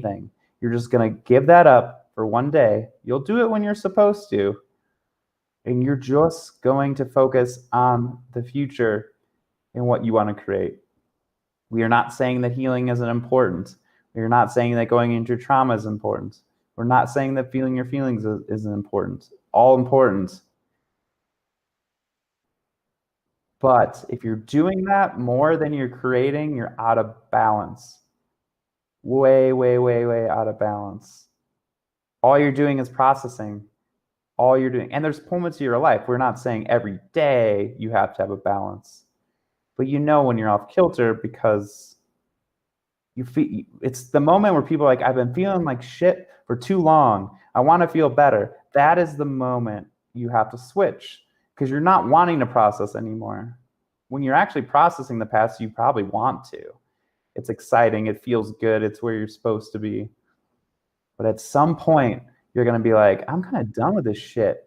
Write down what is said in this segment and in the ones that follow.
anything. You're just going to give that up for one day. You'll do it when you're supposed to. And you're just going to focus on the future and what you want to create. We are not saying that healing isn't important. We are not saying that going into trauma is important. We're not saying that feeling your feelings isn't important. All important. But if you're doing that more than you're creating, you're out of balance. Way, way, way, way out of balance. All you're doing is processing. All you're doing, and there's moments of your life. We're not saying every day you have to have a balance, but you know when you're off kilter because you feel it's the moment where people are like, I've been feeling like shit for too long. I want to feel better. That is the moment you have to switch because you're not wanting to process anymore. When you're actually processing the past, you probably want to. It's exciting. It feels good. It's where you're supposed to be. But at some point, you're going to be like, I'm kind of done with this shit.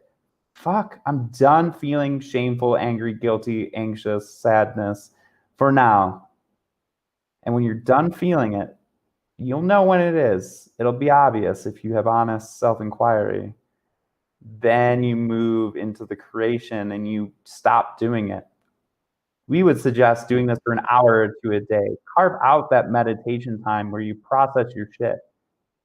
Fuck, I'm done feeling shameful, angry, guilty, anxious, sadness for now. And when you're done feeling it, you'll know when it is. It'll be obvious if you have honest self-inquiry. Then you move into the creation and you stop doing it. We would suggest doing this for an hour or two a day. Carve out that meditation time where you process your shit.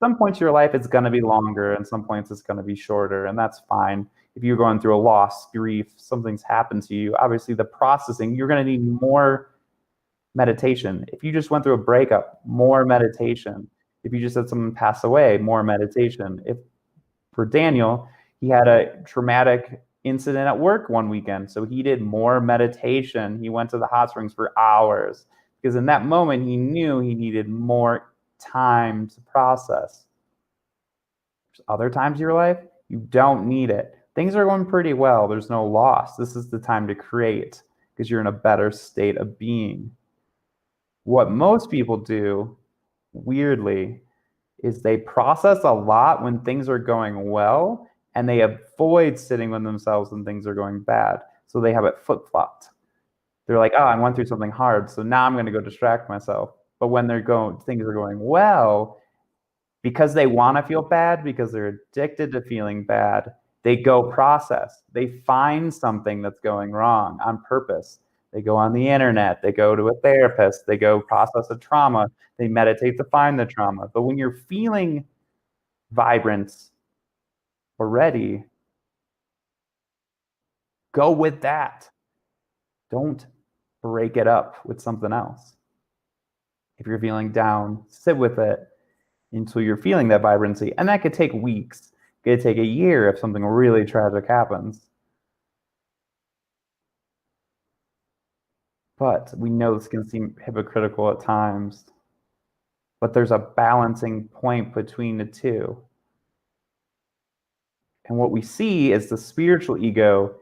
Some points of your life, it's going to be longer, and some points it's going to be shorter, and that's fine. If you're going through a loss, grief, something's happened to you, obviously the processing, you're going to need more meditation. If you just went through a breakup, more meditation. If you just had someone pass away, more meditation. If for Daniel, he had a traumatic incident at work one weekend, so he did more meditation. He went to the hot springs for hours because in that moment he knew he needed more time to process. There's other times in your life you don't need it. Things are going pretty well. There's no loss. This is the time to create because you're in a better state of being. What most people do, weirdly, is they process a lot when things are going well and they avoid sitting with themselves when things are going bad. So they have it flip-flopped. They're like, oh, I went through something hard, so now I'm going to go distract myself. But when things are going well, because they want to feel bad, because they're addicted to feeling bad, they go process. They find something that's going wrong on purpose. They go on the internet, they go to a therapist, they go process a trauma, they meditate to find the trauma. But when you're feeling vibrant already, go with that. Don't break it up with something else. If you're feeling down, sit with it until you're feeling that vibrancy. And that could take weeks. It could take a year if something really tragic happens. But we know this can seem hypocritical at times. But there's a balancing point between the two. And what we see is the spiritual ego.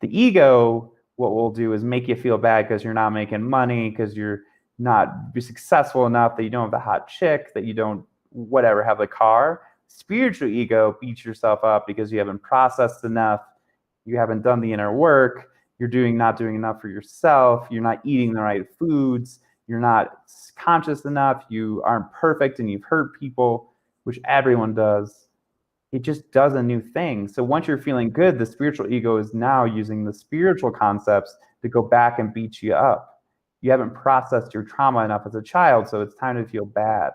The ego, what we'll do is make you feel bad because you're not making money, because you're not successful enough, that you don't have the hot chick, that you don't, whatever, have the car. Spiritual ego beats yourself up because you haven't processed enough, you haven't done the inner work, you're not doing enough for yourself, you're not eating the right foods, you're not conscious enough, you aren't perfect, and you've hurt people, which everyone does. It just does a new thing. So once you're feeling good, the spiritual ego is now using the spiritual concepts to go back and beat you up. You haven't processed your trauma enough as a child, so it's time to feel bad.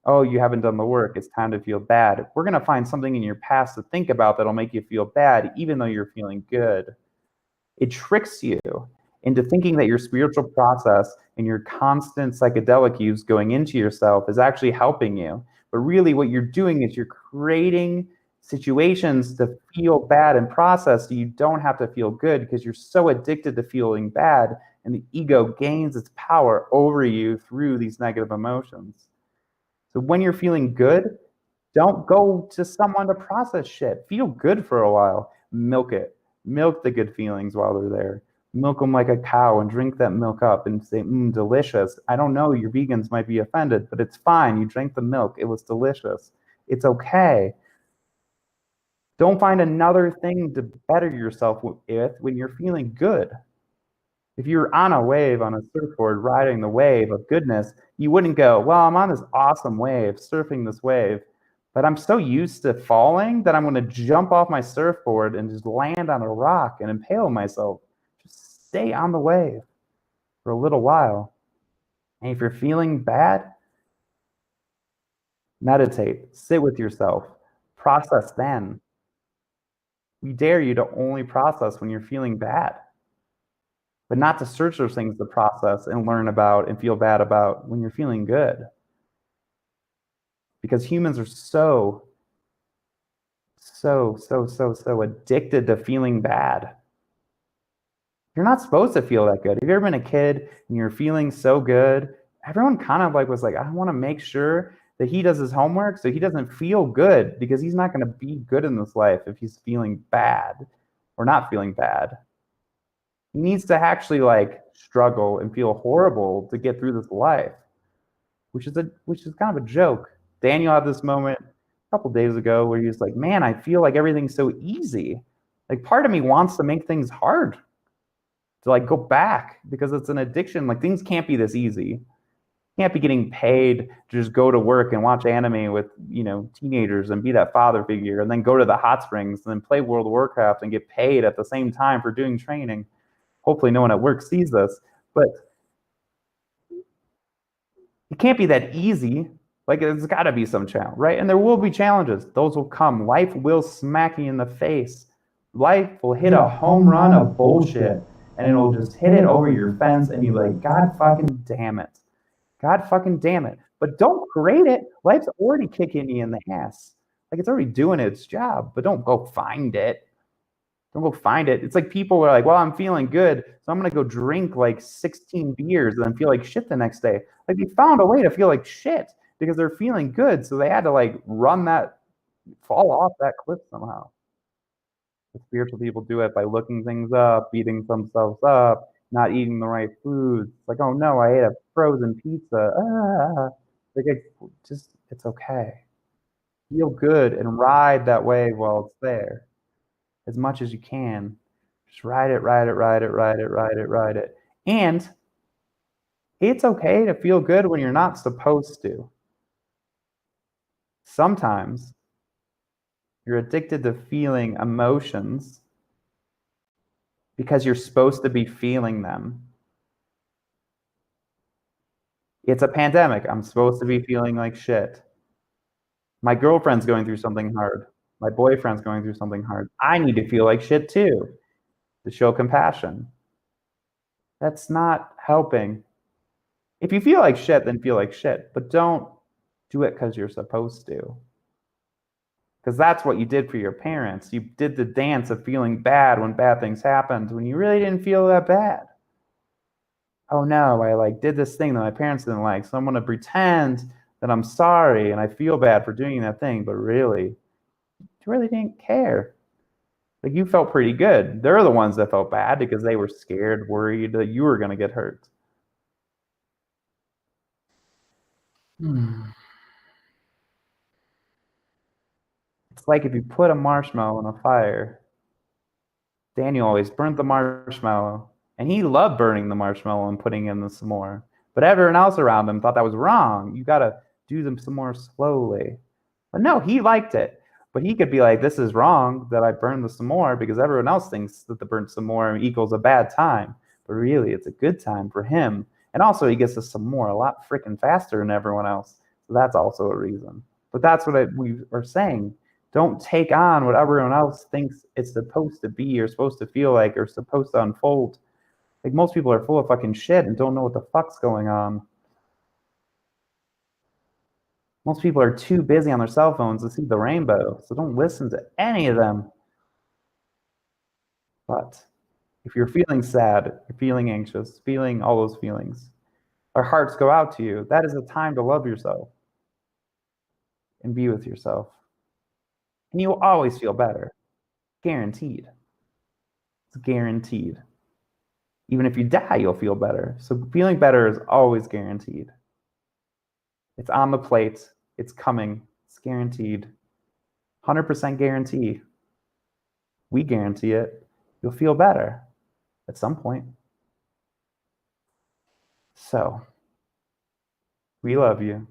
Oh, you haven't done the work. It's time to feel bad. We're going to find something in your past to think about that'll make you feel bad, even though you're feeling good. It tricks you into thinking that your spiritual process and your constant psychedelic use going into yourself is actually helping you. But really what you're doing is you're creating situations to feel bad and process so you don't have to feel good because you're so addicted to feeling bad, and the ego gains its power over you through these negative emotions. So when you're feeling good, don't go to someone to process shit. Feel good for a while. Milk it. Milk the good feelings while they're there. Milk them like a cow and drink that milk up and say, delicious. I don't know, your vegans might be offended, but it's fine. You drank the milk. It was delicious. It's okay. Don't find another thing to better yourself with when you're feeling good. If you're on a wave on a surfboard riding the wave of goodness, you wouldn't go, well, I'm on this awesome wave, surfing this wave, but I'm so used to falling that I'm going to jump off my surfboard and just land on a rock and impale myself. Just stay on the wave for a little while. And if you're feeling bad, meditate, sit with yourself, process then. We dare you to only process when you're feeling bad, but not to search those things to process and learn about and feel bad about when you're feeling good. Because humans are so addicted to feeling bad. You're not supposed to feel that good. Have you ever been a kid and you're feeling so good? Everyone kind of like was like, I want to make sure that he does his homework so he doesn't feel good because he's not going to be good in this life if he's feeling bad or not feeling bad. He needs to actually like struggle and feel horrible to get through this life, which is kind of a joke. Daniel had this moment a couple days ago where he was like, "Man, I feel like everything's so easy. Like part of me wants to make things hard to like go back because it's an addiction. Like things can't be this easy. You can't be getting paid to just go to work and watch anime with, teenagers and be that father figure and then go to the hot springs and then play World of Warcraft and get paid at the same time for doing training. Hopefully no one at work sees this, but it can't be that easy. Like there's got to be some challenge, right? And there will be challenges. Those will come. Life will smack you in the face. Life will hit a home run of bullshit and it'll just hit it over your fence and you're like, God fucking damn it. God fucking damn it. But don't create it. Life's already kicking you in the ass. Like it's already doing its job, but don't go find it. Don't go find it. It's like people are like, well, I'm feeling good, so I'm gonna go drink like 16 beers and then feel like shit the next day. Like they found a way to feel like shit because they're feeling good, so they had to like fall off that cliff somehow. The spiritual people do it by looking things up, beating themselves up, not eating the right foods. It's like, oh no, I ate a frozen pizza. Like it's okay. Feel good and ride that wave while it's there as much as you can. Just ride it, ride it, ride it, ride it, ride it, ride it. And it's okay to feel good when you're not supposed to. Sometimes you're addicted to feeling emotions because you're supposed to be feeling them. It's a pandemic. I'm supposed to be feeling like shit. My girlfriend's going through something hard. My boyfriend's going through something hard. I need to feel like shit too to show compassion. That's not helping. If you feel like shit, then feel like shit, but don't do it because you're supposed to. Because that's what you did for your parents. You did the dance of feeling bad when bad things happened when you really didn't feel that bad. Oh no, I like did this thing that my parents didn't like, so I'm gonna pretend that I'm sorry and I feel bad for doing that thing, but really, you really didn't care. Like you felt pretty good. They're the ones that felt bad because they were scared, worried that you were gonna get hurt. It's like if you put a marshmallow in a fire. Daniel always burnt the marshmallow, and he loved burning the marshmallow and putting in the s'more. But everyone else around him thought that was wrong. You got to do them some more slowly. But no, he liked it. But he could be like, this is wrong that I burned the s'more because everyone else thinks that the burnt s'more equals a bad time. But really, it's a good time for him. And also, he gets the s'more a lot freaking faster than everyone else. So that's also a reason. But that's what we are saying. Don't take on what everyone else thinks it's supposed to be or supposed to feel like or supposed to unfold. Like most people are full of fucking shit and don't know what the fuck's going on. Most people are too busy on their cell phones to see the rainbow, so don't listen to any of them. But if you're feeling sad, you're feeling anxious, feeling all those feelings, our hearts go out to you. That is a time to love yourself and be with yourself. And you'll always feel better. Guaranteed. It's guaranteed. Even if you die, you'll feel better. So feeling better is always guaranteed. It's on the plate. It's coming. It's guaranteed. 100% guarantee. We guarantee it. You'll feel better at some point. So, we love you.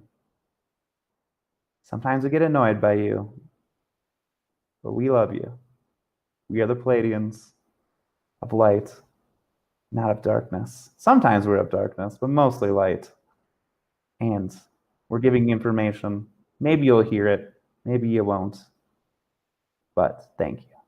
Sometimes we get annoyed by you, but we love you. We are the Palladians of light, not of darkness. Sometimes we're of darkness, but mostly light. And we're giving you information. Maybe you'll hear it, maybe you won't. But thank you.